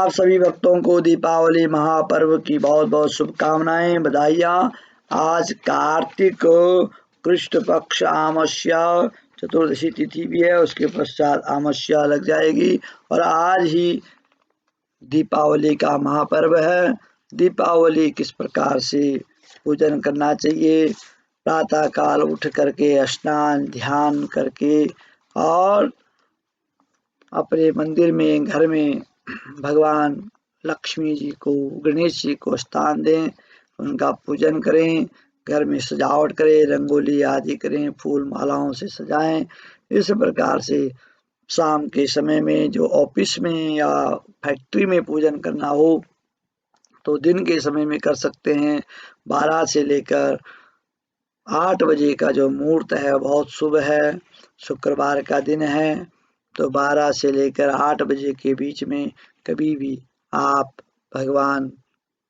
आप सभी भक्तों को दीपावली महापर्व की बहुत बहुत शुभकामनाएं, बधाइयाँ। आज कार्तिक कृष्ण पक्ष आमस्या चतुर्दशी तिथि भी है, उसके पश्चात आमस्या लग जाएगी और आज ही दीपावली का महापर्व है। दीपावली किस प्रकार से पूजन करना चाहिए, प्रातः काल उठ करके स्नान ध्यान करके और अपने मंदिर में घर में भगवान लक्ष्मी जी को गणेश जी को स्थान दें, उनका पूजन करें, घर में सजावट करें, रंगोली आदि करें, फूल मालाओं से सजाएं। इस प्रकार से शाम के समय में जो ऑफिस में या फैक्ट्री में पूजन करना हो तो दिन के समय में कर सकते हैं। 12 से लेकर 8 बजे का जो मुहूर्त है बहुत शुभ है। शुक्रवार का दिन है तो 12 से लेकर 8 बजे के बीच में कभी भी आप भगवान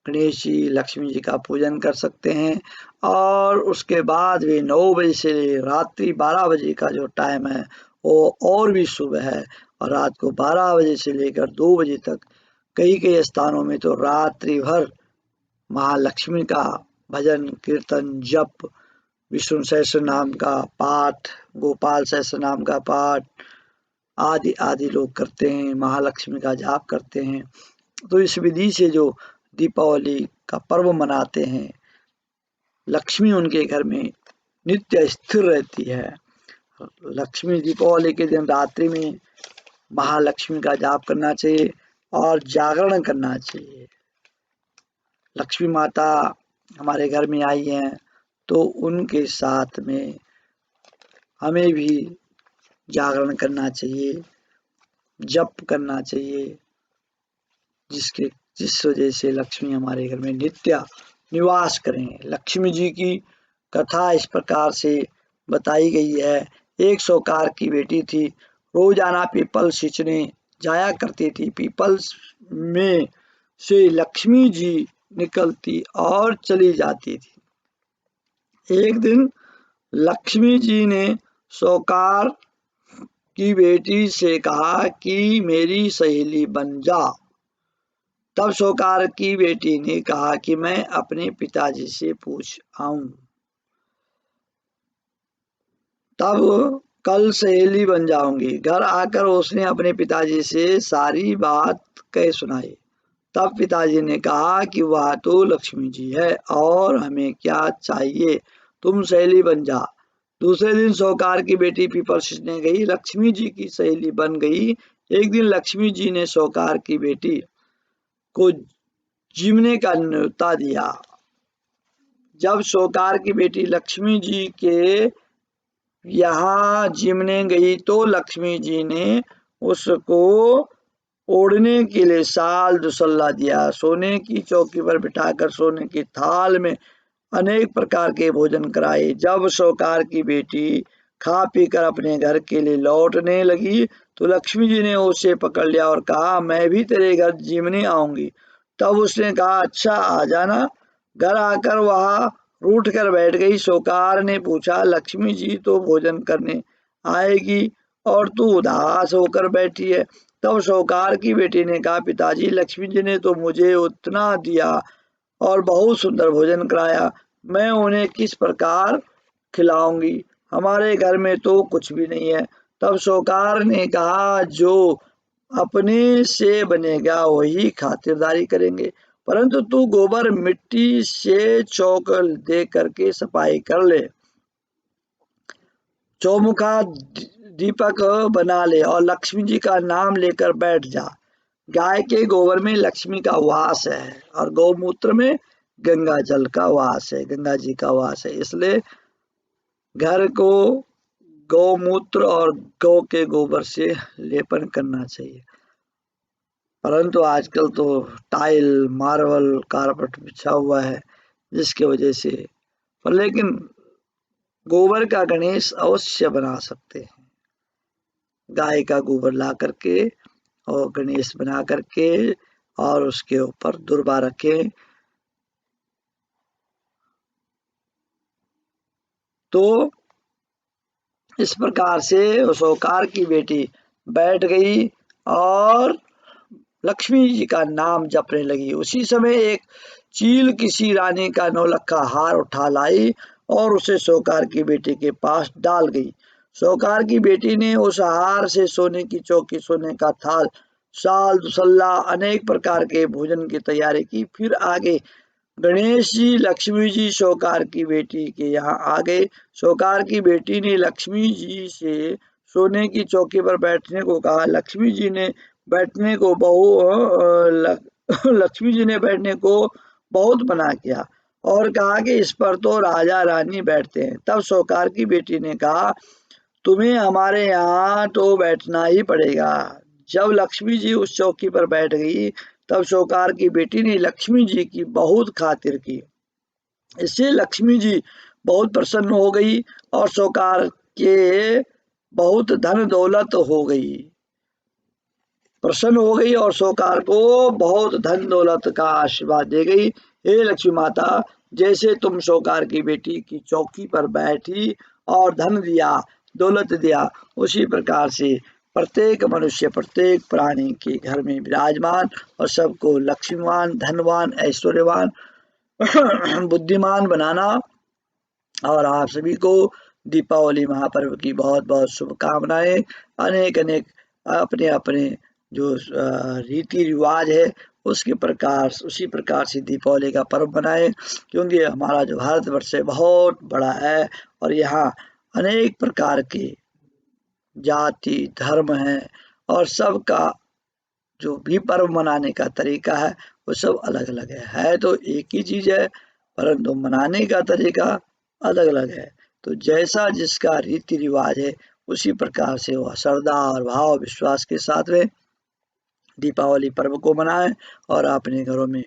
गणेश जी लक्ष्मी जी का पूजन कर सकते हैं। और उसके बाद भी 9 बजे से रात्रि 12 बजे का जो टाइम है वो और भी शुभ है। और रात को 12 बजे से लेकर 2 बजे तक कई कई स्थानों में तो रात्रि भर महालक्ष्मी का भजन कीर्तन जप, विष्णु सहस्त्र नाम का पाठ, गोपाल सहस्त्र नाम का पाठ आदि आदि लोग करते हैं, महालक्ष्मी का जाप करते हैं। तो इस विधि से जो दीपावली का पर्व मनाते हैं, लक्ष्मी उनके घर में नित्य स्थिर रहती है। लक्ष्मी दीपावली के दिन रात्रि में महालक्ष्मी का जाप करना चाहिए और जागरण करना चाहिए। लक्ष्मी माता हमारे घर में आई हैं तो उनके साथ में हमें भी जागरण करना चाहिए, जप करना चाहिए, जिस वजह से लक्ष्मी हमारे घर में नित्य निवास करें। लक्ष्मी जी की कथा इस प्रकार से बताई गई है। एक सौकार की बेटी थी, रोजाना पीपल सींचने जाया करती थी। पीपल में से लक्ष्मी जी निकलती और चली जाती थी। एक दिन लक्ष्मी जी ने सौकार की बेटी से कहा कि मेरी सहेली बन जा। तब सौकार की बेटी ने कहा कि मैं अपने पिताजी से पूछ आऊं, तब कल सहेली बन जाऊंगी। घर आकर उसने अपने पिताजी से सारी बात कह सुनाई। तब पिताजी ने कहा कि वह तो लक्ष्मी जी है और हमें क्या चाहिए, तुम सहेली बन जा। दूसरे दिन सौकार की बेटी पीपल सींचने गई, लक्ष्मी जी की सहेली बन गई। एक दिन लक्ष्मी जी ने सौकार की बेटी को जीवने का न्योता दिया। जब सौकार की बेटी लक्ष्मी जी के यहाँ जीवने गई तो लक्ष्मी जी ने उसको ओढ़ने के लिए शाल दुसल्ला दिया, सोने की चौकी पर बिठाकर सोने की थाल में अनेक प्रकार के भोजन कराए। जब सौकार की बेटी खा पीकर अपने घर के लिए लौटने लगी तो लक्ष्मी जी ने उसे पकड़ लिया और कहा, मैं भी तेरे घर जीवने आऊंगी। तब उसने कहा, अच्छा आ जाना। घर आकर वह रूठ कर बैठ गई। सौकार ने पूछा, लक्ष्मी जी तो भोजन करने आएगी और तू उदास होकर बैठी है। तब सौकार की बेटी ने कहा, पिताजी लक्ष्मी जी ने तो मुझे उतना दिया और बहुत सुंदर भोजन कराया, मैं उन्हें किस प्रकार खिलाऊंगी, हमारे घर में तो कुछ भी नहीं है। तब सौकार ने कहा, जो अपने से बनेगा वही खातिरदारी करेंगे, परंतु तू गोबर मिट्टी से चौक दे करके सफाई कर ले, चौमुखा दीपक बना ले और लक्ष्मी जी का नाम लेकर बैठ जा। गाय के गोबर में लक्ष्मी का वास है और गौमूत्र में गंगा जल का वास है, गंगा जी का वास है। इसलिए घर को गौमूत्र और गौ के गोबर से लेपन करना चाहिए। परंतु आजकल तो टाइल मार्बल कारपेट बिछा हुआ है जिसकी वजह से, पर लेकिन गोबर का गणेश अवश्य बना सकते हैं। गाय का गोबर ला करके और गणेश बना करके और उसके ऊपर दुर्बा रखें तो इस प्रकार से सौकार की बेटी बैठ गई और लक्ष्मी जी का नाम जपने लगी। उसी समय एक चील किसी रानी का नौलखा हार उठा लाई और उसे सोकार की बेटी के पास डाल गई। सोकार की बेटी ने उस हार से सोने की चौकी, सोने का थाल, साल दुसल्ला, अनेक प्रकार के भोजन की तैयारी की। फिर आगे गणेश जी, लक्ष्मी जी सोकार की बेटी के यहाँ आ गए। सोकार की बेटी ने लक्ष्मी जी से सोने की चौकी पर बैठने को कहा। लक्ष्मी जी ने बैठने को लक्ष्मी जी ने बैठने को बहुत मना किया और कहा कि इस पर तो राजा रानी बैठते हैं। तब सोकार की बेटी ने कहा, तुम्हें हमारे यहाँ तो बैठना ही पड़ेगा। जब लक्ष्मी जी उस चौकी पर बैठ गई, तब सोकार की बेटी ने लक्ष्मी जी की बहुत खातिर की। इससे लक्ष्मी जी बहुत प्रसन्न हो गई और सोकार के बहुत धन दौलत हो गई, प्रसन्न हो गई और सोकार को बहुत धन दौलत का आशीर्वाद दे गई। हे लक्ष्मी माता, जैसे तुम सोकार की बेटी की चौकी पर बैठी और धन दिया, दौलत दिया, उसी प्रकार से प्रत्येक मनुष्य, प्रत्येक प्राणी के घर में विराजमान और सबको लक्ष्मीवान, धनवान, ऐश्वर्यवान, बुद्धिमान बनाना। और आप सभी को दीपावली महापर्व की बहुत बहुत शुभकामनाएं। अनेक अनेक अपने अपने जो रीति रिवाज है उसके प्रकार, उसी प्रकार से दीपावली का पर्व मनाएं, क्योंकि हमारा जो भारतवर्ष है बहुत बड़ा है और यहाँ अनेक प्रकार के जाति धर्म है और सबका जो भी पर्व मनाने का तरीका है वो सब अलग अलग है तो एक ही चीज है, परंतु मनाने का तरीका अलग अलग है। तो जैसा जिसका रीति रिवाज है उसी प्रकार से वह श्रद्धा और भाव विश्वास के साथ में दीपावली पर्व को मनाएं और अपने घरों में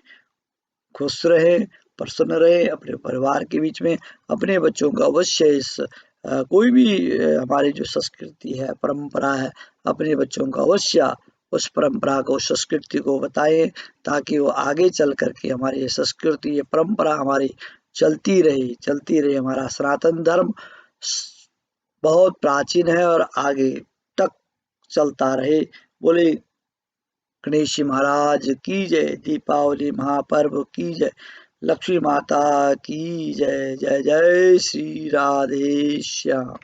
खुश रहे, प्रसन्न रहे, अपने परिवार के बीच में अपने बच्चों को अवश्य इस कोई भी हमारी जो संस्कृति है, परंपरा है, अपने बच्चों को अवश्य उस परंपरा को, संस्कृति को बताएं, ताकि वो आगे चल करके हमारी ये संस्कृति, ये परंपरा हमारी चलती रहे। हमारा सनातन धर्म बहुत प्राचीन है और आगे तक चलता रहे। बोले गणेश जी महाराज की जय, दीपावली महापर्व की जय, लक्ष्मी माता की जय। जय जय श्री राधे श्याम।